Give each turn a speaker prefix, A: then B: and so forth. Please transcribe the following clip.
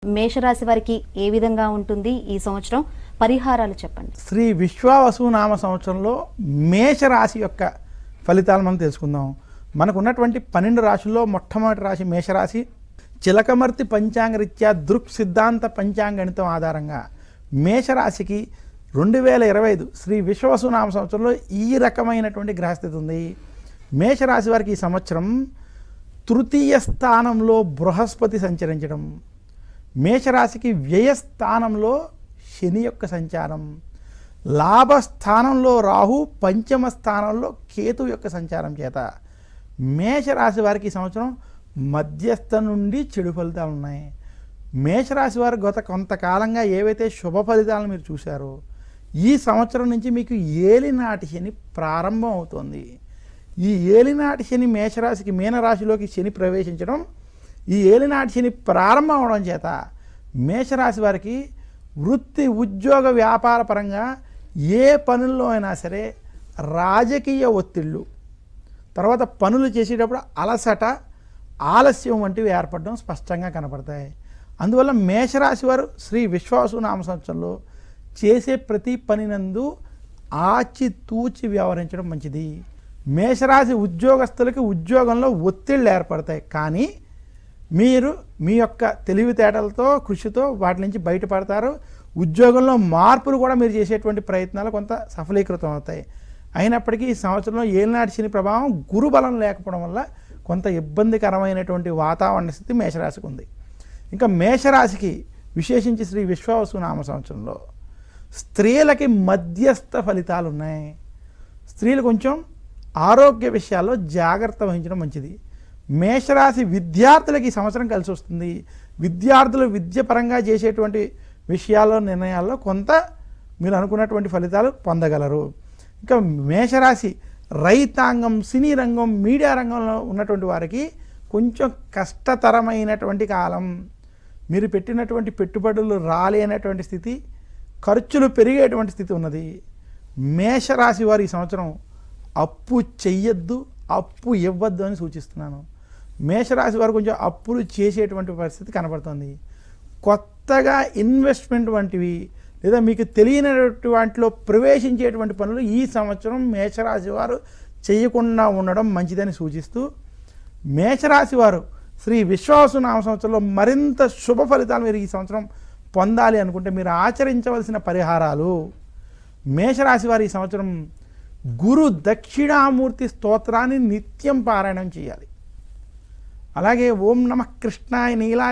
A: మేషరాశి వారికి ఏ విధంగా ఉంటుంది ఈ సంవత్సరం? పరిహారాలు చెప్పండి.
B: శ్రీ విశ్వావసు నామ సంవత్సరంలో మేషరాశి యొక్క ఫలితాలు మనం తెలుసుకుందాం. మనకు ఉన్నటువంటి 12 రాశుల్లో మొట్టమొదటి రాశి మేషరాశి. చిలకమర్తి పంచాంగరీత్యా దృక్ సిద్ధాంత పంచాంగణితం ఆధారంగా మేషరాశికి 2025 శ్రీ విశ్వావసు నామ సంవత్సరంలో ఈ రకమైనటువంటి గ్రహస్థితి ఉంది. మేషరాశి వారికి ఈ సంవత్సరం తృతీయ స్థానంలో బృహస్పతి సంచరించడం, మేషరాశికి వ్యయస్థానంలో శని యొక్క సంచారం, లాభస్థానంలో రాహు, పంచమ స్థానంలో కేతు యొక్క సంచారం చేత మేషరాశి వారికి ఈ సంవత్సరం మధ్యస్థ నుండి చెడు ఫలితాలు ఉన్నాయి. మేషరాశి వారు గత కొంతకాలంగా ఏవైతే శుభ ఫలితాలను మీరు చూశారో ఈ సంవత్సరం నుంచి మీకు ఏలినాటి శని ప్రారంభం అవుతుంది. ఈ ఏలినాటి శని మేషరాశికి మీనరాశిలోకి శని ప్రవేశించడం, ఈ ఏలినాటి శని ప్రారంభం అవడం చేత మేషరాశి వారికి వృత్తి ఉద్యోగ వ్యాపార పరంగా ఏ పనుల్లో అయినా సరే రాజకీయ ఒత్తిళ్ళు, తర్వాత పనులు చేసేటప్పుడు అలసట, ఆలస్యం వంటివి ఏర్పడడం స్పష్టంగా కనపడతాయి. అందువల్ల మేషరాశి వారు శ్రీ విశ్వావసు నామ సంవత్సరంలో చేసే ప్రతి పనినందు ఆచితూచి వ్యవహరించడం మంచిది. మేషరాశి ఉద్యోగస్తులకి ఉద్యోగంలో ఒత్తిళ్ళు ఏర్పడతాయి, కానీ మీరు మీ యొక్క తెలివితేటలతో కృషితో వాటి నుంచి బయటపడతారు. ఉద్యోగంలో మార్పులు కూడా మీరు చేసేటువంటి ప్రయత్నాలు కొంత సఫలీకృతం అవుతాయి. అయినప్పటికీ ఈ సంవత్సరంలో ఏలినాటి శని ప్రభావం గురుబలం లేకపోవడం వల్ల కొంత ఇబ్బందికరమైనటువంటి వాతావరణ స్థితి మేషరాశికి ఉంది. ఇంకా మేషరాశికి విశేషించి శ్రీ విశ్వావసు నామ సంవత్సరంలో స్త్రీలకి మధ్యస్థ ఫలితాలు ఉన్నాయి. స్త్రీలు కొంచెం ఆరోగ్య విషయాల్లో జాగ్రత్త వహించడం మంచిది. మేషరాశి విద్యార్థులకి ఈ సంవత్సరం కలిసి వస్తుంది. విద్యార్థులు విద్య పరంగా చేసేటువంటి విషయాల్లో నిర్ణయాల్లో కొంత మీరు అనుకున్నటువంటి ఫలితాలు పొందగలరు. ఇంకా మేషరాశి రైతాంగం, సినీ రంగం, మీడియా రంగంలో ఉన్నటువంటి వారికి కొంచెం కష్టతరమైనటువంటి కాలం. మీరు పెట్టినటువంటి పెట్టుబడులు రాలేనటువంటి స్థితి, ఖర్చులు పెరిగేటువంటి స్థితి ఉన్నది. మేషరాశి వారు ఈ సంవత్సరం అప్పు చెయ్యొద్దు, అప్పు ఇవ్వద్దు అని సూచిస్తున్నాను. మేషరాశి వారు కొంచెం అప్పులు చేసేటువంటి పరిస్థితి కనబడుతుంది. కొత్తగా ఇన్వెస్ట్మెంట్ వంటివి లేదా మీకు తెలియనటువంటి వాటిలో ప్రవేశించేటువంటి పనులు ఈ సంవత్సరం మేషరాశి వారు చేయకుండా ఉండడం మంచిదని సూచిస్తూ, మేషరాశి వారు శ్రీ విశ్వావసు నామ సంవత్సరంలో మరింత శుభ ఫలితాలు మీరు ఈ సంవత్సరం పొందాలి అనుకుంటే మీరు ఆచరించవలసిన పరిహారాలు, మేషరాశి వారు ఈ సంవత్సరం గురు దక్షిణామూర్తి స్తోత్రాన్ని నిత్యం పారాయణం చేయాలి. అలాగే ఓం నమః కృష్ణాయ నీలాయ